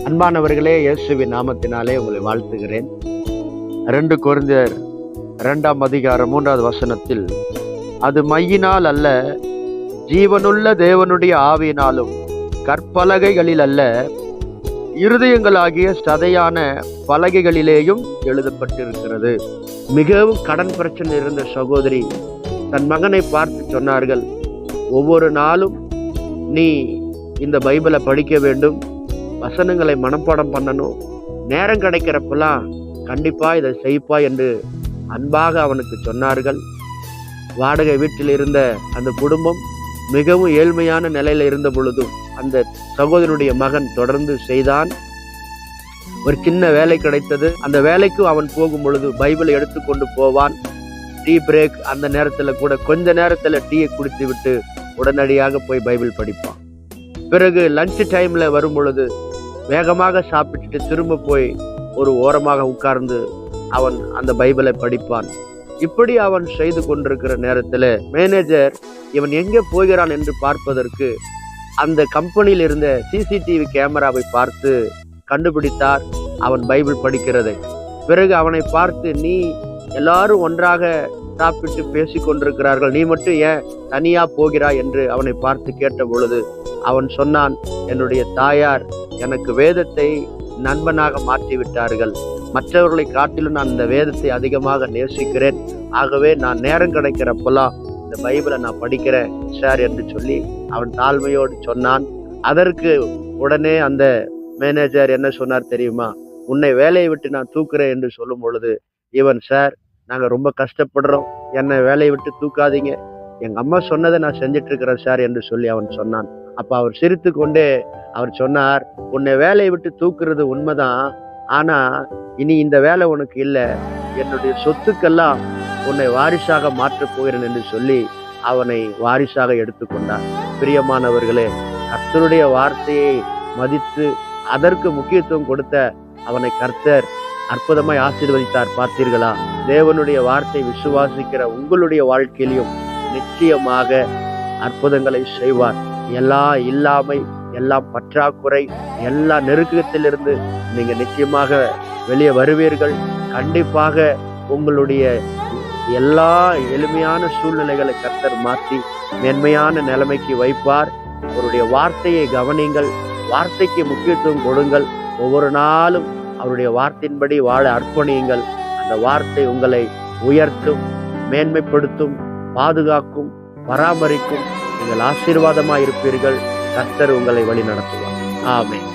அன்பானவர்களே, இயேசுவின் நாமத்தினாலே உங்களை வாழ்த்துகிறேன். 2 கொரிந்தியர் 2ஆம் அதிகாரம் 3வது வசனத்தில், அது மையினால் அல்ல, ஜீவனுள்ள தேவனுடைய ஆவியினாலும் கற்பலகைகளில் அல்ல, இருதயங்களாகிய சதையான பலகைகளிலேயும் எழுதப்பட்டிருக்கிறது. மிகவும் கடன் பிரச்சனை இருந்த சகோதரி தன் மகனை பார்த்து சொன்னார்கள், ஒவ்வொரு நாளும் நீ இந்த பைபிளை படிக்க வேண்டும், வசனங்களை மனப்பாடம் பண்ணணும், நேரம் கிடைக்கிறப்பெல்லாம் கண்டிப்பா இதை செய்ப்பா என்று அன்பாக அவனுக்கு சொன்னார்கள். வாடகை வீட்டில் இருந்த அந்த குடும்பம் மிகவும் ஏழ்மையான நிலையில இருந்த பொழுதும் அந்த சகோதரனுடைய மகன் தொடர்ந்து செய்தான். ஒரு சின்ன வேலை கிடைத்தது. அந்த வேலைக்கு அவன் போகும் பொழுது பைபிளை எடுத்துக்கொண்டு போவான். டீ பிரேக் அந்த நேரத்துல கூட கொஞ்ச நேரத்துல டீயை குடித்து விட்டு உடனடியாக போய் பைபிள் படிப்பான். பிறகு லஞ்ச் டைம்ல வரும் பொழுது வேகமாக சாப்பிட்டுட்டு திரும்ப போய் ஒரு ஓரமாக உட்கார்ந்து அவன் அந்த பைபிளை படிப்பான். இப்படி அவன் செய்து கொண்டிருக்கிற நேரத்துல மேனேஜர் இவன் எங்கே போகிறான் என்று பார்ப்பதற்கு அந்த கம்பெனியில் இருந்த சிசிடிவி கேமராவை பார்த்து கண்டுபிடித்தார் அவன் பைபிள் படிக்கிறதை. பிறகு அவனை பார்த்து, நீ எல்லாரும் ஒன்றாக சாப்பிட்டு பேசி கொண்டிருக்கிறார்கள், நீ மட்டும் ஏன் தனியா போகிறாய் என்று அவனை பார்த்து கேட்ட பொழுது அவன் சொன்னான், என்னுடைய தாயார் எனக்கு வேதத்தை நண்பனாக மாற்றி விட்டார்கள், மற்றவர்களை காட்டிலும் நான் இந்த வேதத்தை அதிகமாக நேசிக்கிறேன், ஆகவே நான் நேரம் கிடைக்கிறப்பெல்லாம் இந்த பைபிளை நான் படிக்கிறேன் சார் என்று சொல்லி அவன் தாழ்மையோடு சொன்னான். அதற்கு உடனே அந்த மேனேஜர் என்ன சொன்னார் தெரியுமா, உன்னை வேலையை விட்டு நான் தூக்குறேன் என்று சொல்லும் பொழுது இவன், சார் நாங்க ரொம்ப கஷ்டப்படுறோம், என்னை வேலையை விட்டு தூக்காதீங்க, எங்க அம்மா சொன்னதை நான் செஞ்சிட்டு இருக்கிறேன் சார் என்று சொல்லி அவன் சொன்னான். அப்ப அவர் சிரித்து கொண்டே அவர் சொன்னார், உன்னை வேலையை விட்டு தூக்குறது உண்மைதான், ஆனா இனி இந்த வேலை உனக்கு இல்லை, என்னுடைய சொத்துக்கெல்லாம் உன்னை வாரிசாக மாற்றப் போகிறேன் என்று சொல்லி அவனை வாரிசாக எடுத்துக்கொண்டார். பிரியமானவர்களே, கர்த்தருடைய வார்த்தையை மதித்து அதற்கு முக்கியத்துவம் கொடுத்த அவனை கர்த்தர் அற்புதமாய் ஆசீர்வதித்தார். பார்த்தீர்களா? தேவனுடைய வார்த்தை விசுவாசிக்கிற உங்களுடைய வாழ்க்கையிலும் நிச்சயமாக அற்புதங்களை செய்வார். எல்லா இல்லாமை, எல்லாம் பற்றாக்குறை, எல்லா நெருக்கத்திலிருந்து நீங்க நிச்சயமாக வெளியே வருவீர்கள். கண்டிப்பாக உங்களுடைய எல்லா எளிமையான சூழ்நிலைகளை கர்த்தர் மாற்றி மேன்மையான நிலைமைக்கு வைப்பார். அவருடைய வார்த்தையை கவனிங்கள், வார்த்தைக்கு முக்கியத்துவம் கொடுங்கள், ஒவ்வொரு நாளும் அவருடைய வார்த்தையின்படி வாழ அர்ப்பணியுங்கள். அந்த வார்த்தை உங்களை உயர்த்தும், மேன்மைப்படுத்தும், பாதுகாக்கும், பராமரிக்கும். நீங்கள் ஆசீர்வாதமாய் இருப்பீர்கள். கர்த்தர் உங்களை வழி நடத்துவார். ஆமென்.